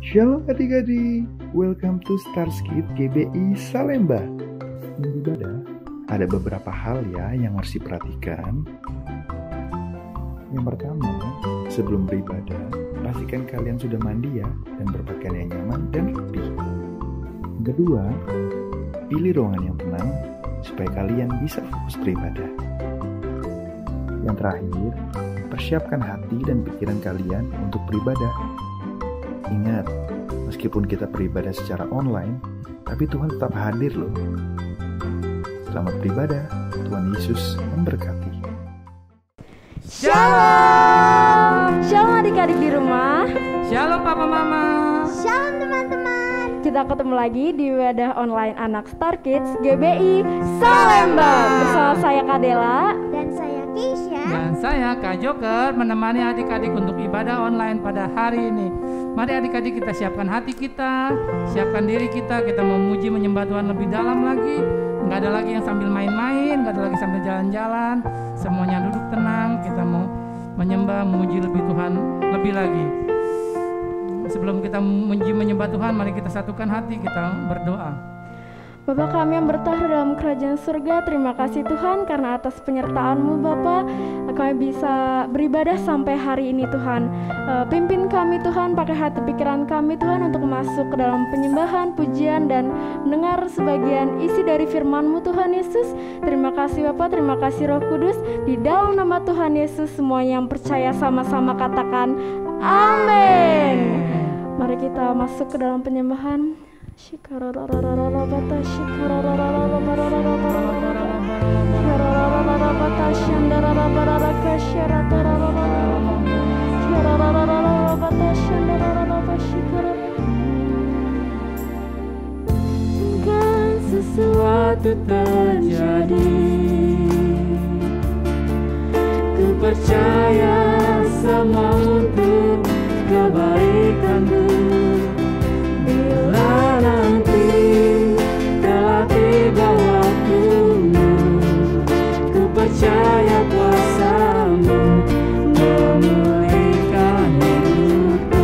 Shalom adik-adik, welcome to Starskid GBI Salemba. Sebelum ibadah, ada beberapa hal yang harus diperhatikan. Yang pertama, sebelum beribadah, pastikan kalian sudah mandi dan berpakaian yang nyaman dan rapi. Yang kedua, pilih ruangan yang tenang supaya kalian bisa fokus beribadah. Yang terakhir, persiapkan hati dan pikiran kalian untuk beribadah. Ingat, meskipun kita beribadah secara online, tapi Tuhan tetap hadir loh. Selamat beribadah, Tuhan Yesus memberkati. Shalom! Shalom adik-adik di rumah. Shalom papa mama. Shalom teman-teman. Kita ketemu lagi di ibadah online anak Star Kids GBI Salemba. Bersama saya Kadela dan saya Keisha dan saya Kak Joker menemani adik-adik untuk ibadah online pada hari ini. Mari adik-adik kita siapkan hati kita, siapkan diri kita memuji menyembah Tuhan lebih dalam lagi. Nggak ada lagi yang sambil main-main, nggak ada lagi sambil jalan-jalan. Semuanya duduk tenang, kita mau menyembah, memuji lebih Tuhan lebih lagi. Sebelum kita memuji menyembah Tuhan, mari kita satukan hati, kita berdoa. Bapa kami yang bertahta dalam kerajaan surga, terima kasih Tuhan karena atas penyertaan-Mu Bapa, kami bisa beribadah sampai hari ini Tuhan. Pimpin kami Tuhan, pakai hati pikiran kami Tuhan untuk masuk ke dalam penyembahan, pujian dan mendengar sebagian isi dari firman-Mu Tuhan Yesus. Terima kasih Bapa, terima kasih Roh Kudus. Di dalam nama Tuhan Yesus semua yang percaya sama-sama katakan amin. Mari kita masuk ke dalam penyembahan. Sesuatu terjadi, ku percaya semua untuk kebaikanmu. Bila nanti telah tiba waktumu, ku percaya kuasa-Mu memulihkan hidupku.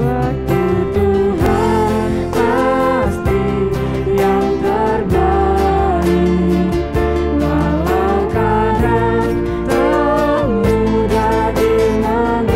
Waktu Tuhan pasti yang terbaik, walau kadang tak mudah dimengerti.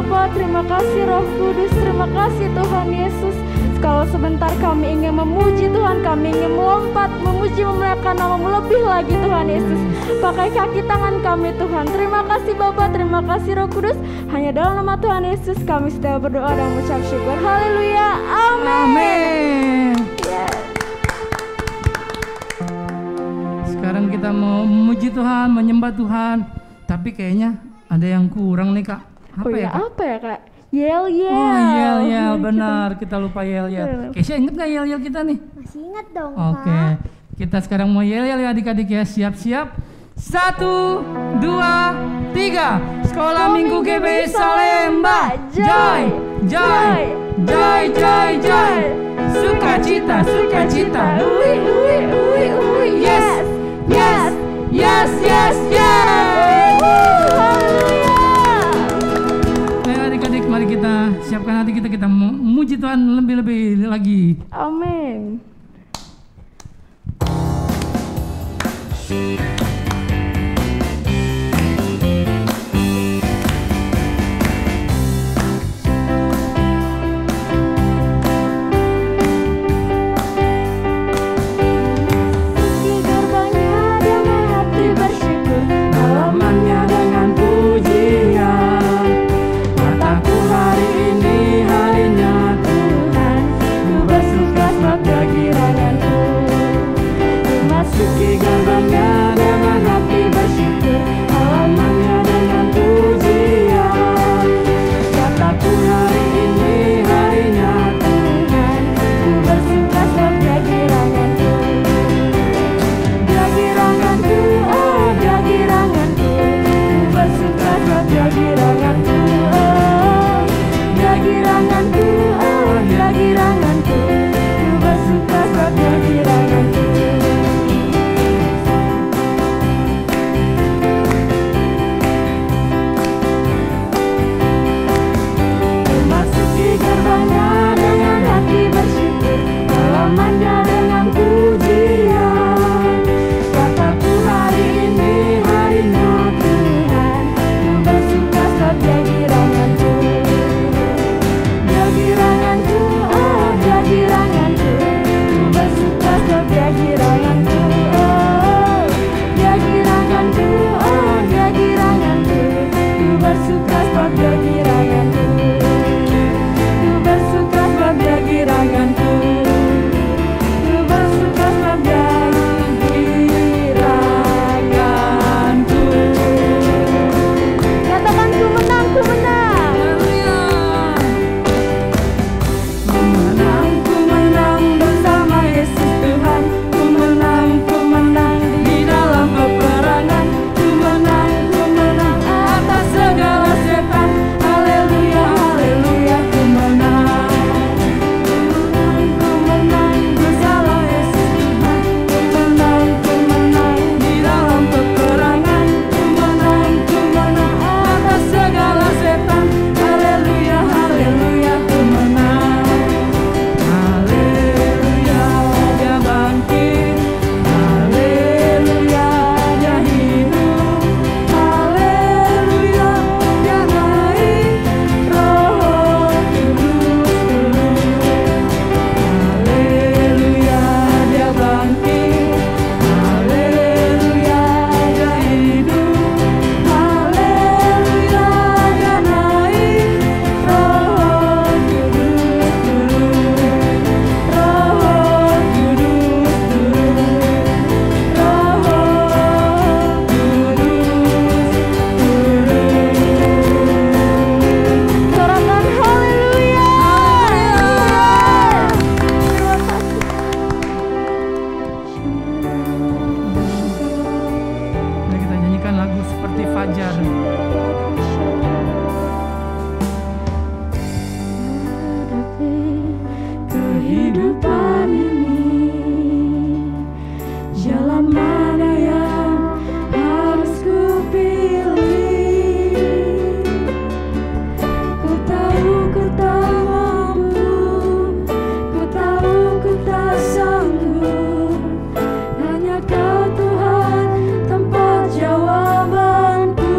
Bapa, terima kasih Roh Kudus, terima kasih Tuhan Yesus. Kalau sebentar kami ingin memuji Tuhan, kami ingin melompat, memuji, memuliakan nama-Mu lebih lagi Tuhan Yesus. Pakai kaki tangan kami Tuhan. Terima kasih Bapa, terima kasih Roh Kudus. Hanya dalam nama Tuhan Yesus kami sedang berdoa dan mengucap syukur. Haleluya, amin. Amin. Yes. Sekarang kita mau memuji Tuhan, menyembah Tuhan. Tapi kayaknya ada yang kurang nih Kak. Apa ya Kak? Apa ya Kak? Yel-yel. Oh yel-yel, benar. Kita lupa yel-yel. Keisha inget gak yel-yel kita nih? Masih ingat dong, Oke, Pak. kita sekarang mau yel-yel ya adik-adik ya. Siap-siap. 1, 2, 3. Sekolah Minggu GBI Salemba. Joy, joy, joy, joy, joy. Sukacita, sukacita. Ui, ui, ui, ui. Yes, yes, yes, yes, yes. Haleluya. Ayo adik-adik, mari kita siapkan hati kita, kita memuji Tuhan lebih-lebih lagi. Amin. Halamannya dengan pujian, mataku hari ini harinya Tuhan, ku bersuka sebab Dia kiranganku. Memasuki gerbangnya dengan hati bersyukur, halamannya dengan pujian, mataku hari ini harinya Tuhan, ku bersuka sebab Dia kiranganku. Dia kiranganku, oh Dia kiranganku, ku bersuka sebab Dia kiranganku. Oh Dia kiranganku, oh Dia kiranganku, ku bersuka sebab Dia kiranganku. Memasuki gerbangnya dengan hati bersyukur, halamannya dengan pujian. Kataku hari ini harinya Tuhan, ku bersuka sebab Dia kiranganku. Dia kiranganku, oh Dia kiranganku, ku bersuka sebab Dia kiranganku. Oh Dia kiranganku, oh Dia kiranganku, ku bersuka sebab Dia kiranganku. Ku bersuka sebab Dia kiranganku. Ku bersuka sebab Dia kiranganku. Katakan ku menang, ku menang. Ku menang, ku menang bersama Yesus Tuhan. Ku menang di dalam peperangan. Ku menang atas segala setan. Haleluya, haleluya, ku menang. Ku menang bersama Yesus Tuhan. Ku menang di dalam peperangan. Ku menang atas segala setan. Haleluya, haleluya, ku menang. Haleluya, Dia bangkit. Haleluya, Dia hidup. Haleluya, Dia naik. Roh Kudus turun. Haleluya, Dia bangkit. Haleluya, Dia hidup. Haleluya, Dia naik. Roh Kudus turun. Roh Kudus turun. Roh Kudus turun. Sorakan haleluya. Terima kasih. Mari kita nyanyikan lagu seperti Fajar. Kehidupan ini, jalan mana yang harus ku pilih? Ku tahu ku tak mampu, ku tahu ku tak sanggup. Hanya Kau Tuhan tempat jawabanku.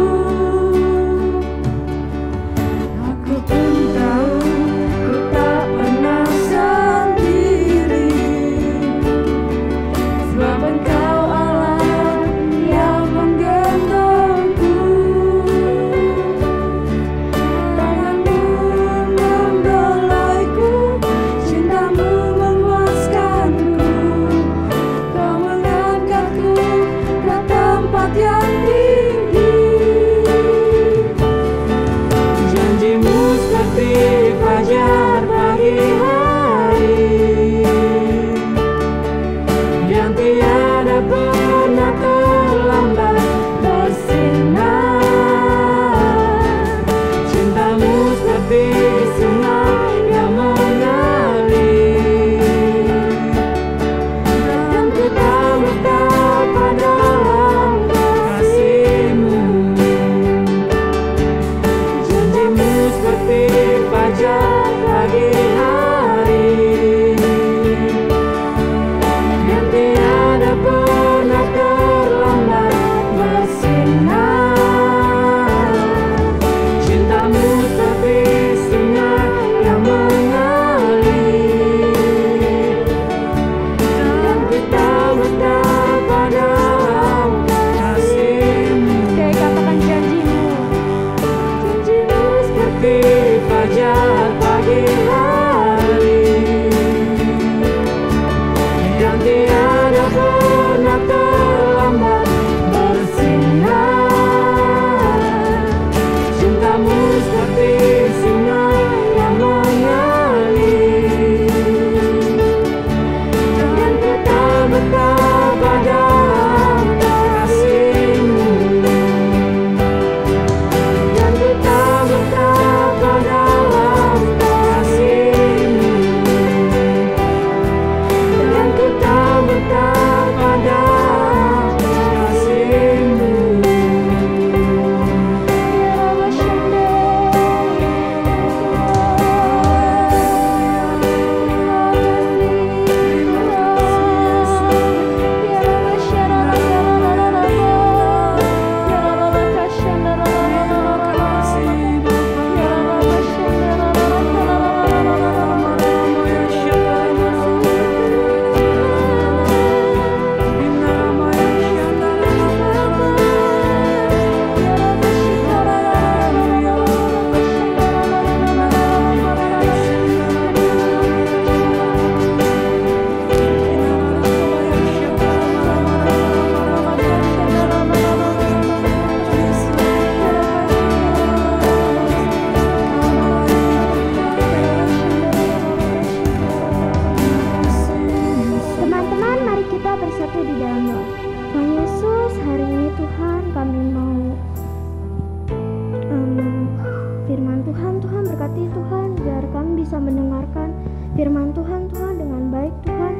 mendengarkan firman Tuhan dengan baik Tuhan.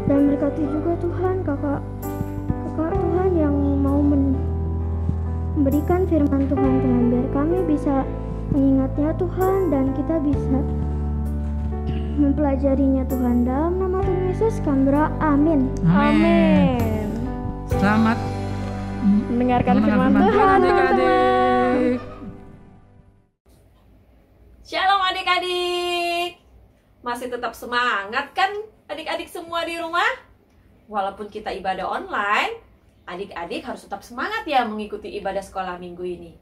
Dan berkati juga Tuhan kakak Tuhan yang mau memberikan firman Tuhan biar kami bisa mengingatnya Tuhan dan kita bisa mempelajarinya Tuhan. Dalam nama Tuhan Yesus kami berdoa, amin. Amin. Selamat Mendengarkan firman Tuhan, teman-teman. Shalom adik-adik. Masih tetap semangat kan adik-adik semua di rumah? Walaupun kita ibadah online, adik-adik harus tetap semangat ya mengikuti ibadah sekolah minggu ini.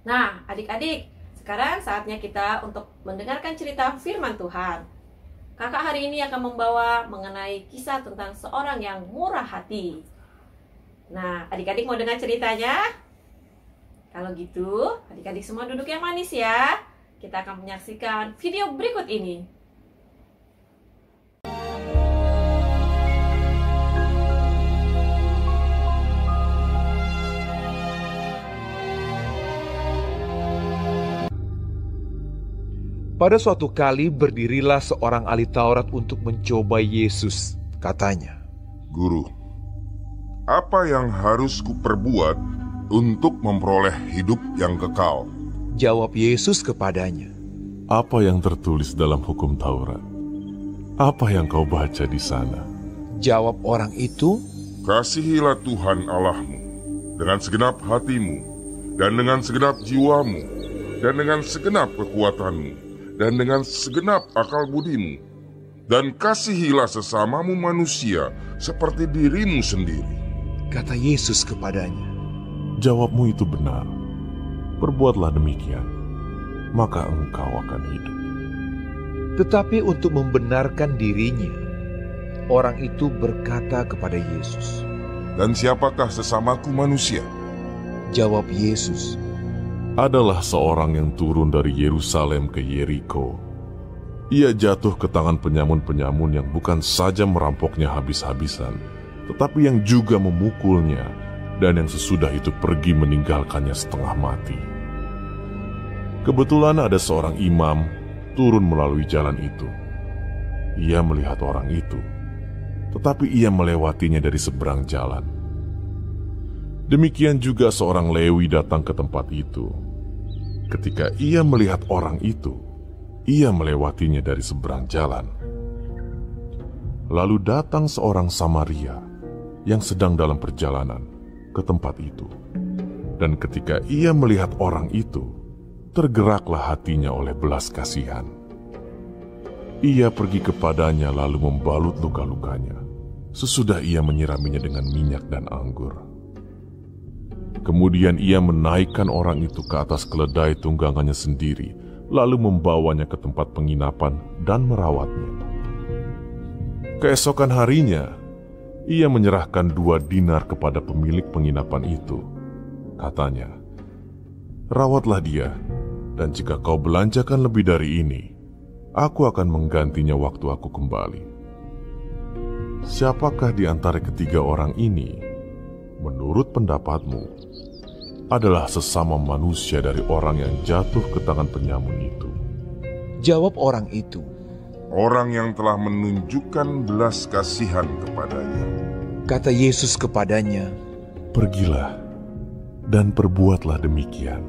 Nah, adik-adik, sekarang saatnya kita untuk mendengarkan cerita firman Tuhan. Kakak hari ini akan membawa mengenai kisah tentang seorang yang murah hati. Nah, adik-adik mau dengar ceritanya? Kalau gitu, adik-adik semua duduk yang manis ya. Kita akan menyaksikan video berikut ini. Pada suatu kali berdirilah seorang ahli Taurat untuk mencoba Yesus. Katanya, "Guru, apa yang harus kuperbuat untuk memperoleh hidup yang kekal?" Jawab Yesus kepadanya, "Apa yang tertulis dalam hukum Taurat? Apa yang kau baca di sana?" Jawab orang itu, "Kasihilah Tuhan Allahmu dengan segenap hatimu, dan dengan segenap jiwamu, dan dengan segenap kekuatanmu, dan dengan segenap akal budimu, dan kasihilah sesamamu manusia seperti dirimu sendiri." Kata Yesus kepadanya, "Jawabmu itu benar. Perbuatlah demikian, maka engkau akan hidup." Tetapi untuk membenarkan dirinya, orang itu berkata kepada Yesus, "Dan siapakah sesamaku manusia?" Jawab Yesus, Adalah seorang yang turun dari Yerusalem ke Yeriko. Ia jatuh ke tangan penyamun-penyamun yang bukan saja merampoknya habis-habisan, tetapi yang juga memukulnya, dan yang sesudah itu pergi meninggalkannya setengah mati. Kebetulan ada seorang imam turun melalui jalan itu. Ia melihat orang itu, tetapi ia melewatinya dari seberang jalan. Demikian juga seorang Lewi datang ke tempat itu. Ketika ia melihat orang itu, ia melewatinya dari seberang jalan. Lalu datang seorang Samaria yang sedang dalam perjalanan ke tempat itu. Dan ketika ia melihat orang itu, tergeraklah hatinya oleh belas kasihan. Ia pergi kepadanya lalu membalut luka-lukanya. Sesudah ia menyiraminya dengan minyak dan anggur. Kemudian ia menaikkan orang itu ke atas keledai tunggangannya sendiri, lalu membawanya ke tempat penginapan dan merawatnya. Keesokan harinya, ia menyerahkan 2 dinar kepada pemilik penginapan itu. Katanya, "Rawatlah dia, dan jika kau belanjakan lebih dari ini, aku akan menggantinya waktu aku kembali." Siapakah di antara ketiga orang ini, menurut pendapatmu, adalah sesama manusia dari orang yang jatuh ke tangan penyamun itu? Jawab orang itu, "Orang yang telah menunjukkan belas kasihan kepadanya." Kata Yesus kepadanya, "Pergilah dan perbuatlah demikian."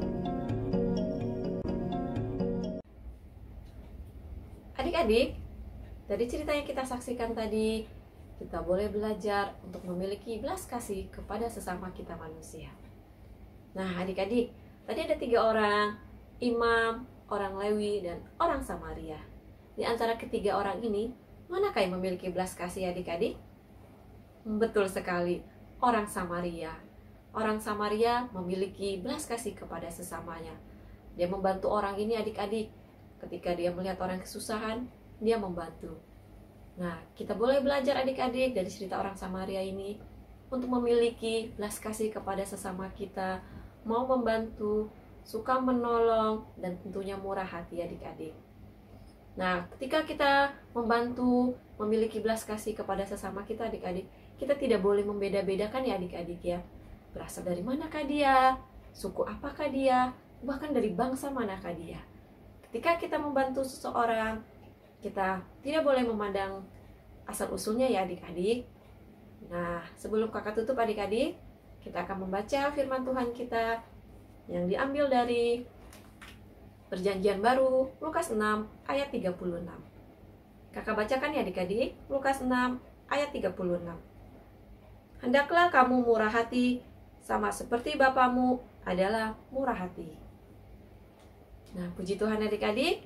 Adik-adik, dari cerita yang kita saksikan tadi, kita boleh belajar untuk memiliki belas kasih kepada sesama kita manusia. Nah, adik-adik, tadi ada 3 orang, imam, orang Lewi, dan orang Samaria. Di antara ketiga orang ini, manakah yang memiliki belas kasih adik-adik? Betul sekali, orang Samaria. Orang Samaria memiliki belas kasih kepada sesamanya. Dia membantu orang ini adik-adik. Ketika dia melihat orang kesusahan, dia membantu. Nah, kita boleh belajar adik-adik dari cerita orang Samaria ini untuk memiliki belas kasih kepada sesama kita, mau membantu, suka menolong, dan tentunya murah hati adik-adik. Nah, ketika kita membantu, memiliki belas kasih kepada sesama kita adik-adik, kita tidak boleh membeda-bedakan ya adik-adik ya. Berasal dari manakah dia, suku apakah dia, bahkan dari bangsa manakah dia. Ketika kita membantu seseorang, kita tidak boleh memandang asal-usulnya ya adik-adik. Nah, sebelum kakak tutup adik-adik, kita akan membaca firman Tuhan kita yang diambil dari Perjanjian Baru, Lukas 6 ayat 36. Kakak bacakan ya adik-adik, Lukas 6 ayat 36. Hendaklah kamu murah hati, sama seperti Bapamu adalah murah hati. Nah, puji Tuhan adik-adik,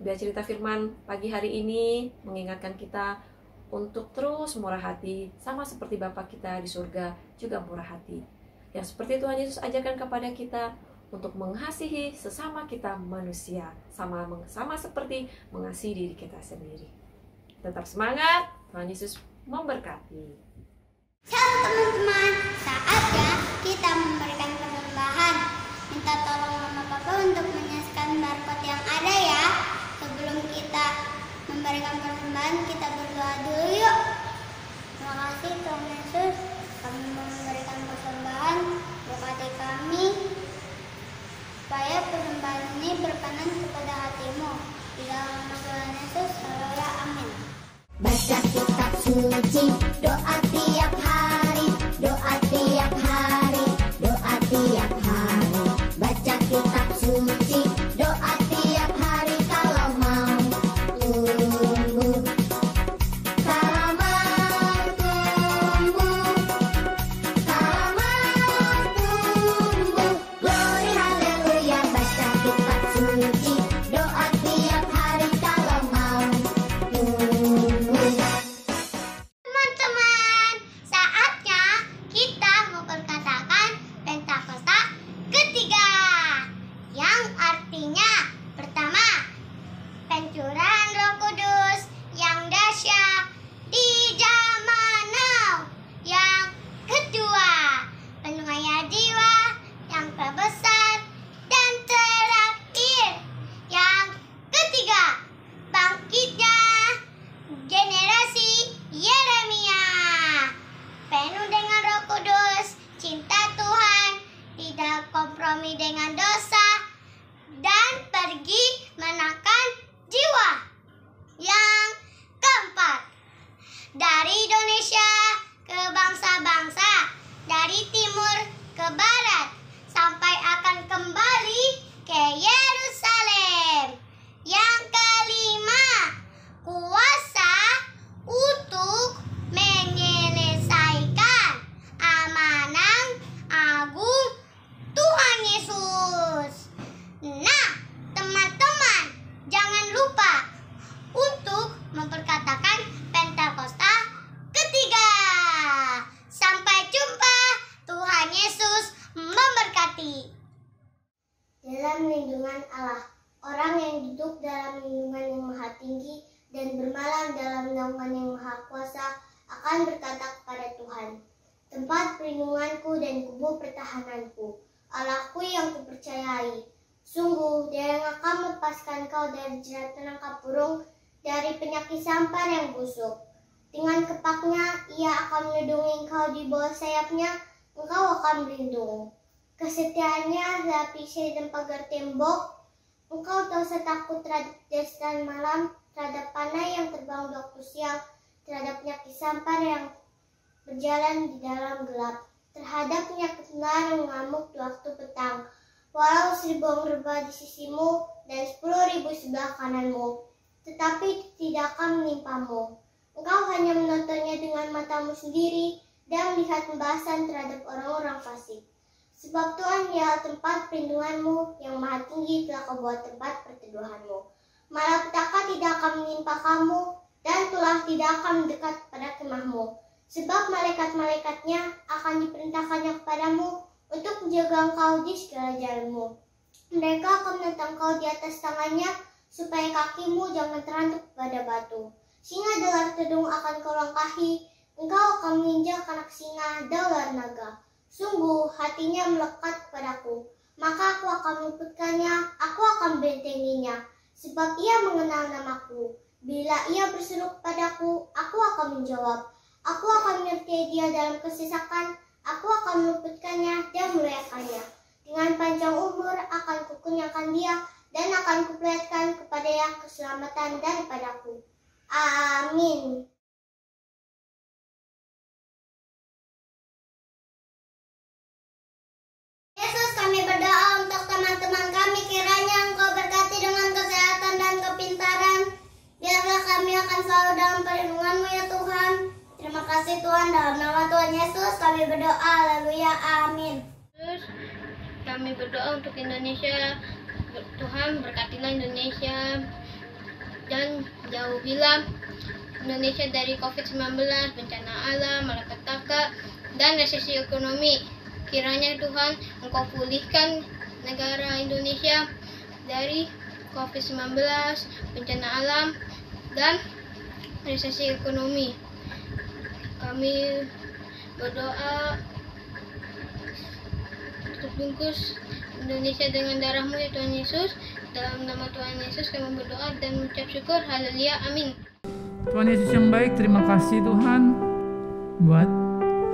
biar cerita firman pagi hari ini mengingatkan kita untuk terus murah hati, sama seperti Bapa kita di surga juga murah hati. Yang seperti Tuhan Yesus ajarkan kepada kita untuk mengasihi sesama kita manusia, sama seperti mengasihi diri kita sendiri. Tetap semangat, Tuhan Yesus memberkati. Shalom teman-teman, saatnya kita memberikan persembahan. Minta tolong Mama Papa untuk menyaksikan barcode yang ada ya. Sebelum kita memberikan persembahan, kita berdoa dulu yuk. Terima kasih Tuhan Yesus, kami memberikan persembahan. Berkati kami supaya persembahan ini berkenan kepada hatimu. Di dalam nama Tuhan Yesus, haleluya, amin. Baca kitab suci, doa tiap hari, doa tiap hari, doa tiap hari. Baca kitab suci, doa tiap hari kalau mau tumbuh. Kalau mau tumbuh, kalau mau tumbuh. Glory haleluya, baca kitab suci, doa tiap hari kalau mau tumbuh. Teman-teman, saatnya kita memperkatakan Pentakosta ketiga, yang artinya pertama, pencurahan Roh Kudus yang dahsyat di zaman now. Yang kedua, penuaian jiwa yang terbesar dan terakhir. Yang ketiga, bangkitnya generasi Yeremia, penuh dengan Roh Kudus, cinta Tuhan, tidak kompromi dengan dosa, dan pergi menangkan jiwa. Yang keempat, dari Indonesia ke bangsa-bangsa, dari timur ke barat, sampai akan kembali ke Yerusalem. Yang kelima, kuasa untuk menyelesaikan amanah agung Tuhan Yesus. Nah, teman-teman, jangan lupa untuk memperkatakan Pentakosta ketiga. Sampai jumpa, Tuhan Yesus memberkati. Dalam lindungan Allah, orang yang duduk dalam lindungan yang maha tinggi dan bermalam dalam naungan yang maha kuasa akan berkata kepada Tuhan, tempat perlindunganku dan kubu pertahananku, Allahku yang kupercayai. Sungguh, Dia yang akan melepaskan kau dari jerat penangkap burung, dari penyakit sampar yang busuk. Dengan kepaknya, Ia akan melindungi engkau di bawah sayapnya, engkau akan berlindung. Kesetiaannya lapisi dan pagar tembok, engkau tak usah takut terhadap destan malam, terhadap panah yang terbang di waktu siang, terhadap penyakit sampar yang berjalan di dalam gelap, terhadap penyakit ular yang mengamuk di waktu petang. Walau 1000 rebah di sisimu dan 10.000 sebelah kananmu, tetapi tidak akan menimpamu. Engkau hanya menontonnya dengan matamu sendiri dan melihat pembahasan terhadap orang-orang fasik. Sebab Tuhan ialah tempat perlindunganmu, yang maha tinggi telah kau buat tempat perteduhanmu. Malapetaka tidak akan menimpa kamu, dan tulah tidak akan mendekat pada kemahmu. Sebab malaikat-malaikatnya akan diperintahkannya kepadamu untuk menjaga engkau di segala jalanmu. Mereka akan menentang kau di atas tangannya, supaya kakimu jangan terantuk pada batu. Singa daular tedung akan kau langkahi, engkau akan menginjak anak singa daular naga. Sungguh hatinya melekat kepadaku, maka aku akan meluputkannya, aku akan bentenginya. Sebab ia mengenal namaku. Bila ia berseru kepadaku, aku akan menjawab. Aku akan menyertai dia dalam kesesakan, aku akan meluputkannya dan memuliakannya. Dengan panjang umur akan kukenyangkan dia, dan akan kuperlihatkan kepadanya keselamatan daripadaku. Amin. Yesus, kami berdoa untuk teman-teman kami, kiranya Engkau berkati dengan kesehatan dan kepintaran. Biarlah kami akan selalu dalam perlindungan-Mu ya Tuhan. Terima kasih Tuhan, dalam nama Tuhan Yesus kami berdoa. Haleluya, amin. Terus kami berdoa untuk Indonesia. Tuhan berkatilah Indonesia dan jauhilah Indonesia dari COVID-19, bencana alam, malapetaka, dan resesi ekonomi. Kiranya Tuhan Engkau pulihkan negara Indonesia dari COVID-19, bencana alam, dan resesi ekonomi. Kami berdoa untuk bungkus Indonesia dengan darah-Mu ya Tuhan Yesus. Dalam nama Tuhan Yesus kami berdoa dan mengucap syukur. Haleluya, amin. Tuhan Yesus yang baik, terima kasih Tuhan buat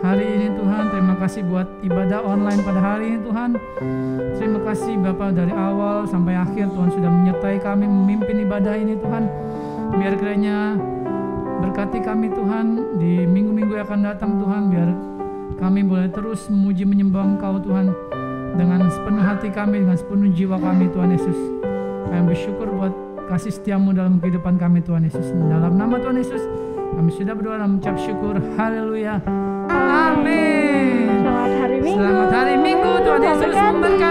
hari ini Tuhan. Terima kasih buat ibadah online pada hari ini Tuhan. Terima kasih Bapa, dari awal sampai akhir Tuhan sudah menyertai kami memimpin ibadah ini Tuhan. Biar kiranya berkati kami Tuhan di minggu-minggu yang akan datang Tuhan. Biar kami boleh terus memuji menyembah Engkau Tuhan dengan sepenuh hati kami, dengan sepenuh jiwa kami Tuhan Yesus. Kami bersyukur buat kasih setiamu dalam kehidupan kami Tuhan Yesus. Dalam nama Tuhan Yesus kami sudah berdoa dan mengucap syukur. Haleluya, amin. Selamat hari Minggu. Selamat hari Minggu. Tuhan Yesus memberkati.